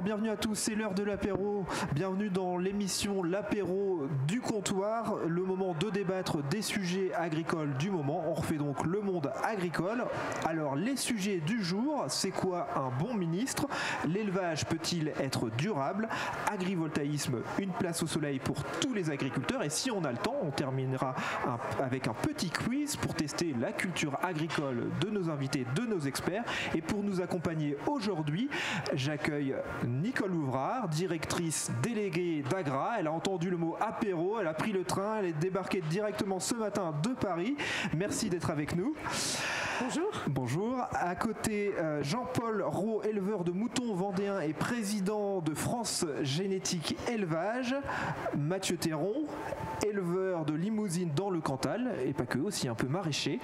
bienvenue à tous, c'est l'heure de l'apéro. Bienvenue dans l'émission L'apéro du comptoir, le moment de débattre des sujets agricoles du moment. On refait donc le monde agricole. Alors les sujets du jour, c'est quoi un bon ministre? L'élevage peut-il être durable? Agrivoltaïsme, une place au soleil pour tous les agriculteurs. Et si on a le temps, on terminera avec un petit quiz pour tester la culture agricole de nos invités, de nos experts. Et pour nous accompagner aujourd'hui, j'accueille Nicole Ouvrard, directrice déléguée d'Agra. Elle a entendu le mot apéro, elle a pris le train, elle est débarquée directement ce matin de Paris. Merci d'être avec nous. Bonjour. Bonjour. À côté, Jean-Paul Rault, éleveur de moutons vendéens et président de France Génétique Élevage. Mathieu Théron, éleveur de limousines dans le Cantal, et pas que, aussi un peu maraîcher.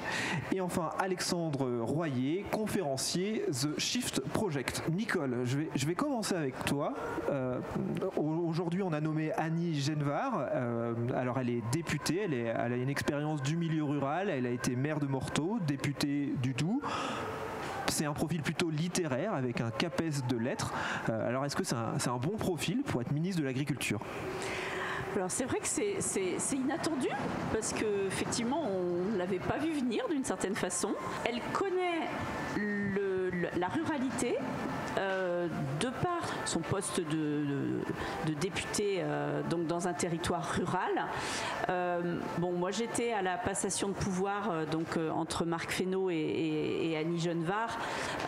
Et enfin, Alexandre Royer, conférencier The Shift Project. Nicole, je vais commencer avec toi. Aujourd'hui, on a nommé Annie Genevard. Alors, elle est députée, elle a une expérience du milieu rural, elle a été maire de Morteau, députée du Doubs. C'est un profil plutôt littéraire avec un CAPES de lettres. Alors, est-ce que c'est un bon profil pour être ministre de l'Agriculture ? Alors c'est vrai que c'est inattendu parce qu'effectivement on ne l'avait pas vu venir d'une certaine façon. Elle connaît la ruralité de par son poste de député donc dans un territoire rural. Moi j'étais à la passation de pouvoir entre Marc Fesneau et Annie Genevard.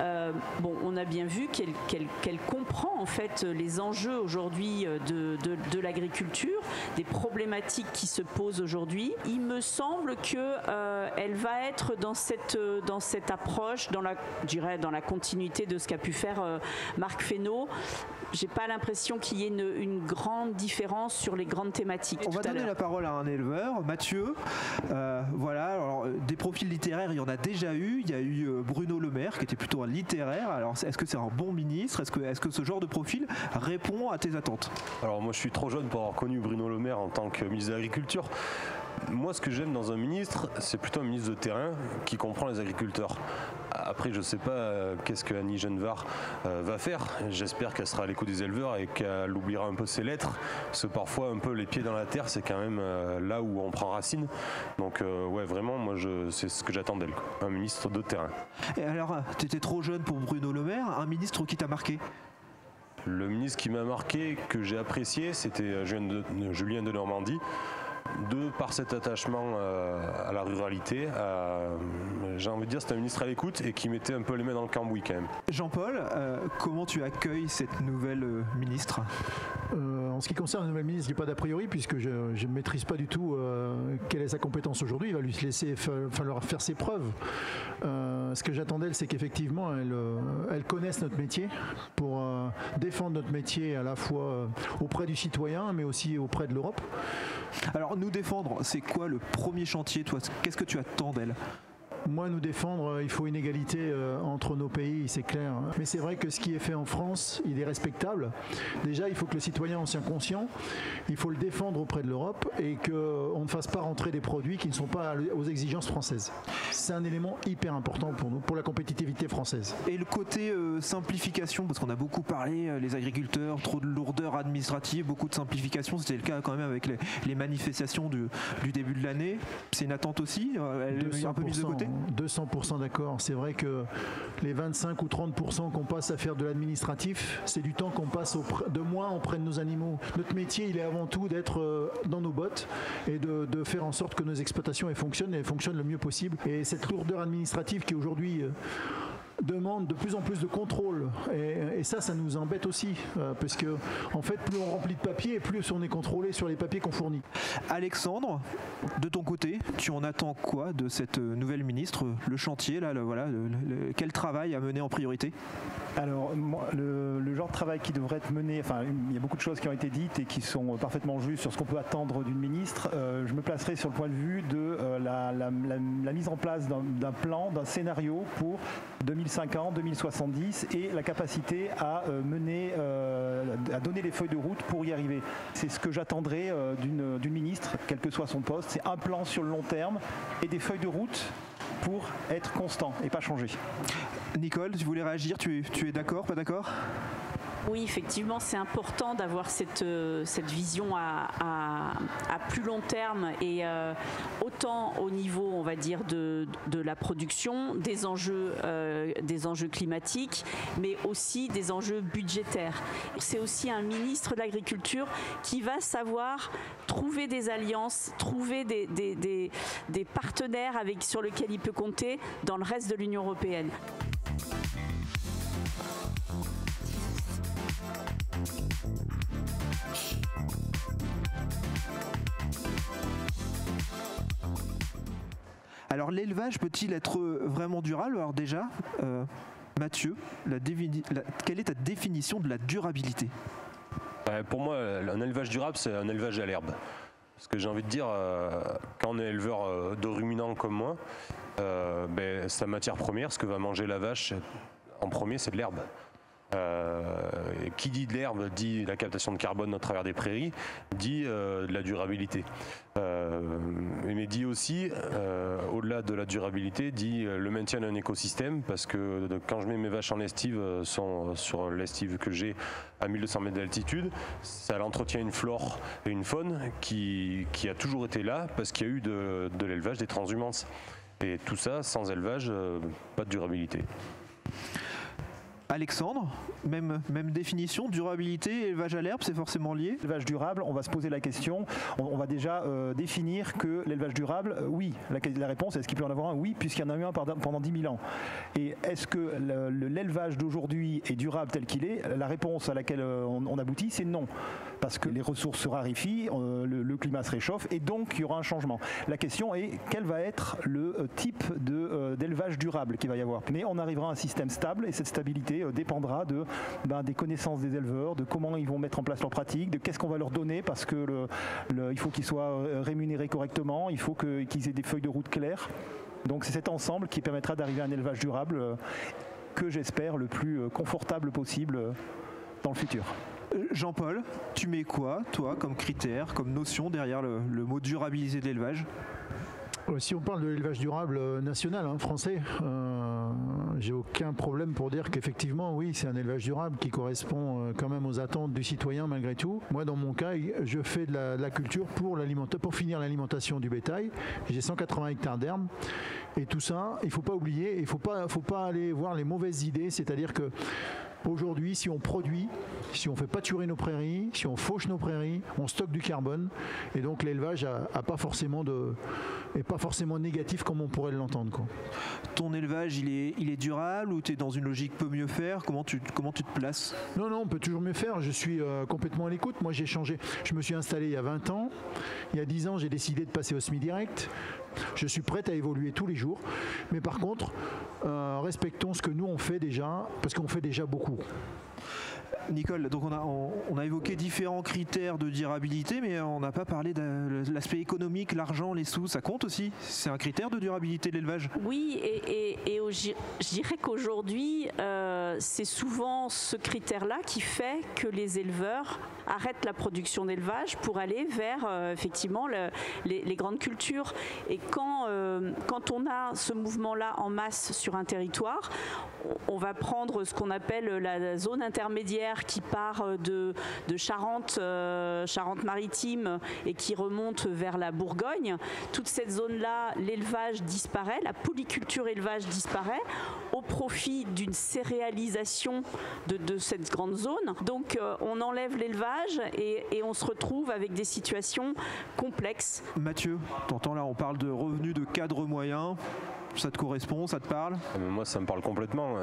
On a bien vu qu'elle comprend en fait les enjeux aujourd'hui de l'agriculture, des problématiques qui se posent aujourd'hui. Il me semble qu'elle va être dans cette approche, dans la continuité de ce qu'a pu faire Marc Fesneau. J'ai pas l'impression qu'il y ait une grande différence sur les grandes thématiques. On va donner la parole à un éleveur, Mathieu. Voilà, alors, des profils littéraires, il y en a déjà eu. Il y a eu Bruno Le Maire, qui était plutôt un littéraire. Alors, est-ce que c'est un bon ministre? Est-ce que ce genre de profil répond à tes attentes? Alors, moi, je suis trop jeune pour avoir connu Bruno Le Maire en tant que ministre de l'Agriculture. Moi, ce que j'aime dans un ministre, c'est plutôt un ministre de terrain qui comprend les agriculteurs. Après, je ne sais pas qu'est-ce que Annie Genevard va faire. J'espère qu'elle sera à l'écoute des éleveurs et qu'elle oubliera un peu ses lettres. Parce que parfois, un peu les pieds dans la terre, c'est quand même là où on prend racine. Donc, vraiment, moi, c'est ce que j'attends d'elle. Un ministre de terrain. Et alors, tu étais trop jeune pour Bruno Le Maire. Un ministre qui t'a marqué? Le ministre qui m'a marqué, que j'ai apprécié, c'était Julien Denormandie. Par cet attachement à la ruralité, j'ai envie de dire c'est un ministre à l'écoute et qui mettait un peu les mains dans le cambouis quand même. Jean-Paul, comment tu accueilles cette nouvelle ministre? En ce qui concerne la nouvelle ministre, je n'ai pas d'a priori puisque je ne maîtrise pas du tout quelle est sa compétence aujourd'hui. Il va lui laisser falloir faire ses preuves. Ce que j'attends d'elle, c'est qu'effectivement elle connaisse notre métier pour défendre notre métier à la fois auprès du citoyen mais aussi auprès de l'Europe. Alors nous défendre, c'est quoi le premier chantier, toi? Qu'est-ce que tu attends d'elle? Moi, nous défendre, il faut une égalité entre nos pays, c'est clair. Mais c'est vrai que ce qui est fait en France, il est respectable. Déjà, il faut que le citoyen en soit conscient. Il faut le défendre auprès de l'Europe et qu'on ne fasse pas rentrer des produits qui ne sont pas aux exigences françaises. C'est un élément hyper important pour nous, pour la compétitivité française. Et le côté simplification, parce qu'on a beaucoup parlé, les agriculteurs, trop de lourdeur administrative, beaucoup de simplification. C'était le cas quand même avec les manifestations du début de l'année. C'est une attente aussi, elle est un peu mise de côté? 200% d'accord. C'est vrai que les 25 ou 30% qu'on passe à faire de l'administratif, c'est du temps qu'on passe de moins auprès de nos animaux. Notre métier, il est avant tout d'être dans nos bottes et de faire en sorte que nos exploitations fonctionnent le mieux possible. Et cette lourdeur administrative qui aujourd'hui demande de plus en plus de contrôle et ça nous embête aussi parce que en fait plus on remplit de papiers et plus on est contrôlé sur les papiers qu'on fournit. Alexandre, de ton côté, tu en attends quoi de cette nouvelle ministre? Le chantier là, quel travail à mener en priorité? Alors le genre de travail qui devrait être mené, il y a beaucoup de choses qui ont été dites et qui sont parfaitement justes sur ce qu'on peut attendre d'une ministre. Je me placerai sur le point de vue de la mise en place d'un plan, d'un scénario pour 2050, 2070 et la capacité à à donner les feuilles de route pour y arriver. C'est ce que j'attendrai d'une ministre, quel que soit son poste, c'est un plan sur le long terme et des feuilles de route pour être constant et pas changer. Nicole, tu voulais réagir, tu es d'accord, pas d'accord? Oui, effectivement, c'est important d'avoir cette vision à plus long terme et autant au niveau, on va dire, de la production, des enjeux climatiques, mais aussi des enjeux budgétaires. C'est aussi un ministre de l'Agriculture qui va savoir trouver des alliances, trouver des partenaires sur lesquels il peut compter dans le reste de l'Union européenne. Alors l'élevage peut-il être vraiment durable? Alors déjà, Mathieu, quelle est ta définition de la durabilité? Pour moi, un élevage durable, c'est un élevage à l'herbe. Parce que j'ai envie de dire, quand on est éleveur de ruminants comme moi, sa matière première, ce que va manger la vache en premier, c'est de l'herbe. Qui dit de l'herbe dit la captation de carbone au travers des prairies, dit de la durabilité. Mais dit aussi, au-delà de la durabilité, dit le maintien d'un écosystème, parce que quand je mets mes vaches en estive, sur l'estive que j'ai à 1200 mètres d'altitude, ça entretient une flore et une faune qui a toujours été là, parce qu'il y a eu de l'élevage, des transhumances. Et tout ça, sans élevage, pas de durabilité. Alexandre, même définition, durabilité et élevage à l'herbe, c'est forcément lié? L'élevage durable, on va se poser la question, on va déjà définir que l'élevage durable, oui, la réponse, est-ce qu'il peut y en avoir un? Oui, puisqu'il y en a eu un pendant 10 000 ans. Et est-ce que l'élevage d'aujourd'hui est durable tel qu'il est? La réponse à laquelle on aboutit, c'est non. Parce que les ressources se raréfient, le climat se réchauffe et donc il y aura un changement. La question est quel va être le type d'élevage durable qu'il va y avoir. Mais on arrivera à un système stable et cette stabilité dépendra des connaissances des éleveurs, de comment ils vont mettre en place leurs pratiques, de qu'est-ce qu'on va leur donner parce que il faut qu'ils soient rémunérés correctement, il faut qu'ils aient des feuilles de route claires. Donc c'est cet ensemble qui permettra d'arriver à un élevage durable que j'espère le plus confortable possible dans le futur. Jean-Paul, tu mets quoi, toi, comme critère, comme notion derrière le mot durabilité de l'élevage? Si on parle de l'élevage durable national, français, j'ai aucun problème pour dire qu'effectivement, oui, c'est un élevage durable qui correspond quand même aux attentes du citoyen malgré tout. Moi, dans mon cas, je fais de la culture pour finir l'alimentation du bétail. J'ai 180 hectares d'herbe. Et tout ça, il ne faut pas oublier, il ne faut pas aller voir les mauvaises idées, c'est-à-dire que aujourd'hui, si on produit, si on fait pâturer nos prairies, si on fauche nos prairies, on stocke du carbone. Et donc l'élevage n'est pas forcément négatif comme on pourrait l'entendre, quoi. Ton élevage, il est durable ou tu es dans une logique peut mieux faire? Comment tu te places? Non, on peut toujours mieux faire. Je suis complètement à l'écoute. Moi, j'ai changé. Je me suis installé il y a 20 ans. Il y a 10 ans, j'ai décidé de passer au semi-direct. Je suis prête à évoluer tous les jours. Mais par contre, respectons ce que nous on fait déjà, parce qu'on fait déjà beaucoup. Nicole, donc on a évoqué différents critères de durabilité, mais on n'a pas parlé de l'aspect économique, l'argent, les sous, ça compte aussi? C'est un critère de durabilité de l'élevage? Oui, et je dirais qu'aujourd'hui, c'est souvent ce critère-là qui fait que les éleveurs arrêtent la production d'élevage pour aller vers effectivement les grandes cultures. Et quand on a ce mouvement-là en masse sur un territoire, on va prendre ce qu'on appelle la zone intermédiaire qui part de Charente-Maritime et qui remonte vers la Bourgogne. Toute cette zone-là, l'élevage disparaît, la polyculture élevage disparaît au profit d'une céréalisation de cette grande zone. Donc on enlève l'élevage et on se retrouve avec des situations complexes. Mathieu, t'entends là, on parle de revenus de cadre moyen. Ça te correspond, ça te parle? Moi, ça me parle complètement.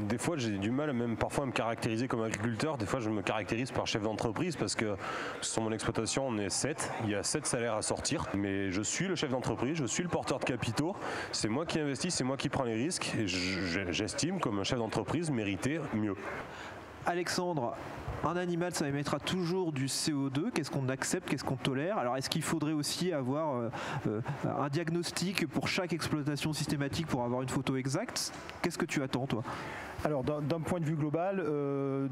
Des fois, j'ai du mal, même parfois, à me caractériser comme agriculteur. Des fois, je me caractérise par chef d'entreprise parce que sur mon exploitation, on est 7. Il y a 7 salaires à sortir. Mais je suis le chef d'entreprise, je suis le porteur de capitaux. C'est moi qui investis, c'est moi qui prends les risques. Et j'estime, comme un chef d'entreprise, mériter mieux. Alexandre, un animal, ça émettra toujours du CO2. Qu'est-ce qu'on accepte, qu'est-ce qu'on tolère? Alors, est-ce qu'il faudrait aussi avoir un diagnostic pour chaque exploitation systématique pour avoir une photo exacte? Qu'est-ce que tu attends, toi? Alors, d'un point de vue global,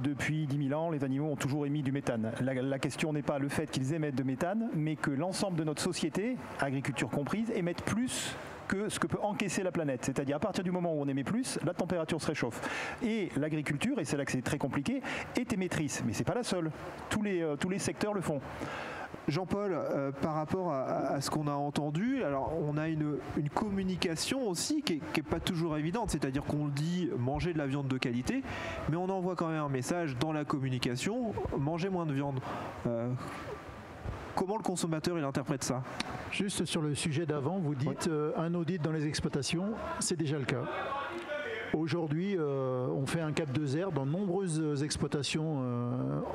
depuis 10 000 ans, les animaux ont toujours émis du méthane. La question n'est pas le fait qu'ils émettent de méthane, mais que l'ensemble de notre société, agriculture comprise, émettent plus que ce que peut encaisser la planète. C'est-à-dire à partir du moment où on émet plus, la température se réchauffe. Et l'agriculture, et c'est là que c'est très compliqué, est émettrice. Mais c'est pas la seule. Tous les secteurs le font. Jean-Paul, par rapport à ce qu'on a entendu, alors on a une communication aussi qui est pas toujours évidente, c'est-à-dire qu'on dit manger de la viande de qualité, mais on envoie quand même un message dans la communication, manger moins de viande. Comment le consommateur il interprète ça? Juste sur le sujet d'avant, vous dites un audit dans les exploitations, c'est déjà le cas. Aujourd'hui, on fait un cap de zère dans de nombreuses exploitations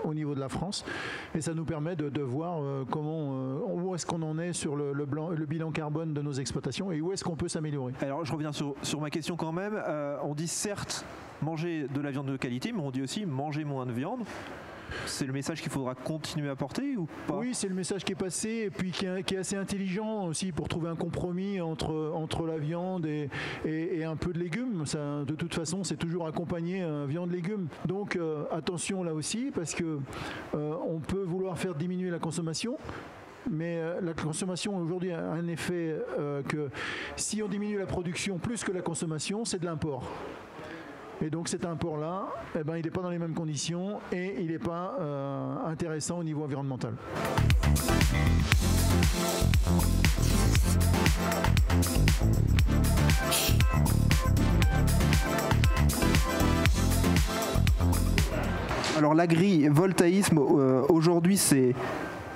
au niveau de la France et ça nous permet de voir où est-ce qu'on en est sur le bilan carbone de nos exploitations et où est-ce qu'on peut s'améliorer. Alors je reviens sur ma question quand même. On dit certes manger de la viande de qualité, mais on dit aussi manger moins de viande. C'est le message qu'il faudra continuer à porter ou pas? Oui, c'est le message qui est passé et puis qui est assez intelligent aussi pour trouver un compromis entre la viande et un peu de légumes. Ça, de toute façon, c'est toujours accompagné viande-légumes. Donc attention là aussi parce que on peut vouloir faire diminuer la consommation. Mais la consommation aujourd'hui a un effet que si on diminue la production plus que la consommation, c'est de l'import. Et donc cet import-là, il n'est pas dans les mêmes conditions et il n'est pas intéressant au niveau environnemental. Alors l'agrivoltaïsme aujourd'hui c'est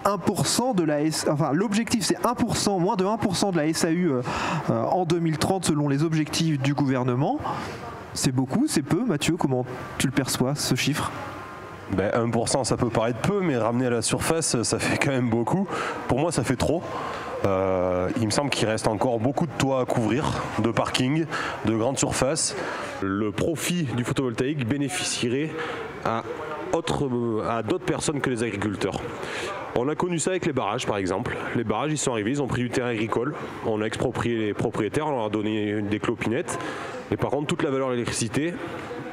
1% de la l'objectif c'est 1%, moins de 1% de la SAU en 2030 selon les objectifs du gouvernement. C'est beaucoup, c'est peu. Mathieu, comment tu le perçois, ce chiffre? 1%, ça peut paraître peu, mais ramener à la surface, ça fait quand même beaucoup. Pour moi, ça fait trop. Il me semble qu'il reste encore beaucoup de toits à couvrir, de parkings, de grandes surfaces. Le profit du photovoltaïque bénéficierait à d'autres personnes que les agriculteurs. On a connu ça avec les barrages par exemple. Les barrages ils sont arrivés, ils ont pris du terrain agricole, on a exproprié les propriétaires, on leur a donné des clopinettes. Et par contre toute la valeur de l'électricité,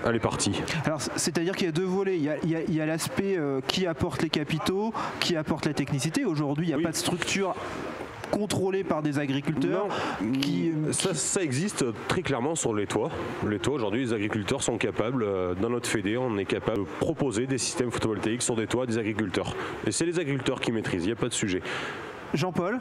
elle est partie. Alors c'est-à-dire qu'il y a deux volets, il y a l'aspect qui apporte les capitaux, qui apporte la technicité. Aujourd'hui il n'y a pas de structure contrôlés par des agriculteurs Ça existe très clairement sur les toits. Les toits, aujourd'hui, les agriculteurs sont capables, dans notre fédé, on est capable de proposer des systèmes photovoltaïques sur des toits des agriculteurs. Et c'est les agriculteurs qui maîtrisent, il n'y a pas de sujet. Jean-Paul,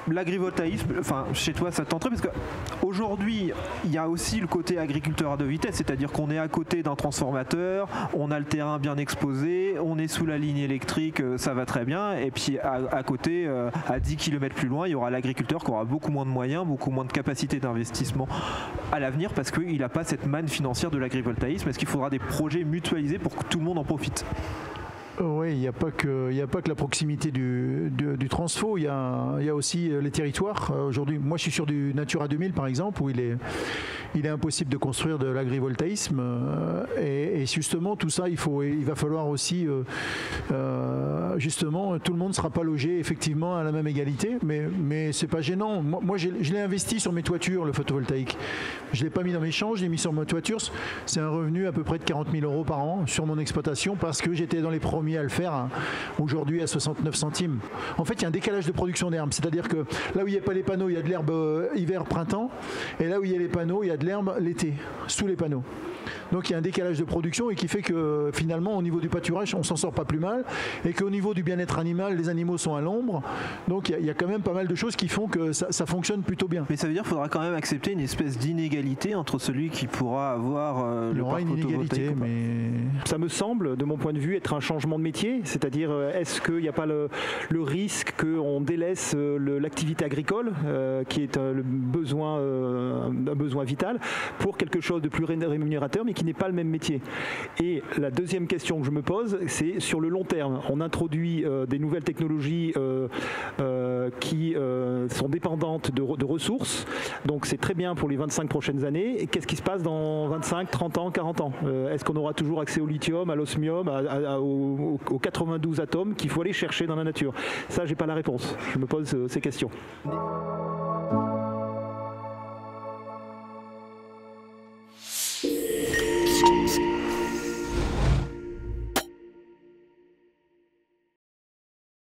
l'agrivoltaïsme, chez toi ça tenterait parce qu'aujourd'hui il y a aussi le côté agriculteur à deux vitesses, c'est-à-dire qu'on est à côté d'un transformateur, on a le terrain bien exposé, on est sous la ligne électrique, ça va très bien, et puis à côté, à 10 km plus loin, il y aura l'agriculteur qui aura beaucoup moins de moyens, beaucoup moins de capacité d'investissement à l'avenir parce qu'il n'a pas cette manne financière de l'agrivoltaïsme. Est-ce qu'il faudra des projets mutualisés pour que tout le monde en profite? Oui, il n'y a pas que la proximité du transfo, il y a aussi les territoires. Aujourd'hui, moi je suis sur du Natura 2000 par exemple, où il est impossible de construire de l'agrivoltaïsme. Et justement, tout ça, il va falloir aussi, justement, tout le monde ne sera pas logé effectivement à la même égalité, mais c'est pas gênant. Moi je l'ai investi sur mes toitures, le photovoltaïque. Je ne l'ai pas mis dans mes champs, je l'ai mis sur mes toitures. C'est un revenu à peu près de 40 000 € par an sur mon exploitation parce que j'étais dans les premiers à le faire, aujourd'hui à 69 centimes. En fait, il y a un décalage de production d'herbe, c'est-à-dire que là où il n'y a pas les panneaux, il y a de l'herbe hiver-printemps, et là où il y a les panneaux, il y a de l'herbe l'été, sous les panneaux. Donc il y a un décalage de production et qui fait que finalement au niveau du pâturage on s'en sort pas plus mal et qu'au niveau du bien-être animal les animaux sont à l'ombre, donc il y a quand même pas mal de choses qui font que ça fonctionne plutôt bien. Mais ça veut dire qu'il faudra quand même accepter une espèce d'inégalité entre celui qui pourra avoir le parc photovoltaïque. Mais ça me semble de mon point de vue être un changement de métier, c'est-à-dire est-ce qu'il n'y a pas le risque qu'on délaisse l'activité agricole qui est un besoin vital pour quelque chose de plus rémunérateur mais qui n'est pas le même métier. Et la deuxième question que je me pose, c'est sur le long terme. On introduit des nouvelles technologies qui sont dépendantes de ressources, donc c'est très bien pour les 25 prochaines années. Et qu'est-ce qui se passe dans 25, 30 ans, 40 ans? Est-ce qu'on aura toujours accès au lithium, à l'osmium, aux 92 atomes qu'il faut aller chercher dans la nature? Ça, j'ai pas la réponse. Je me pose ces questions.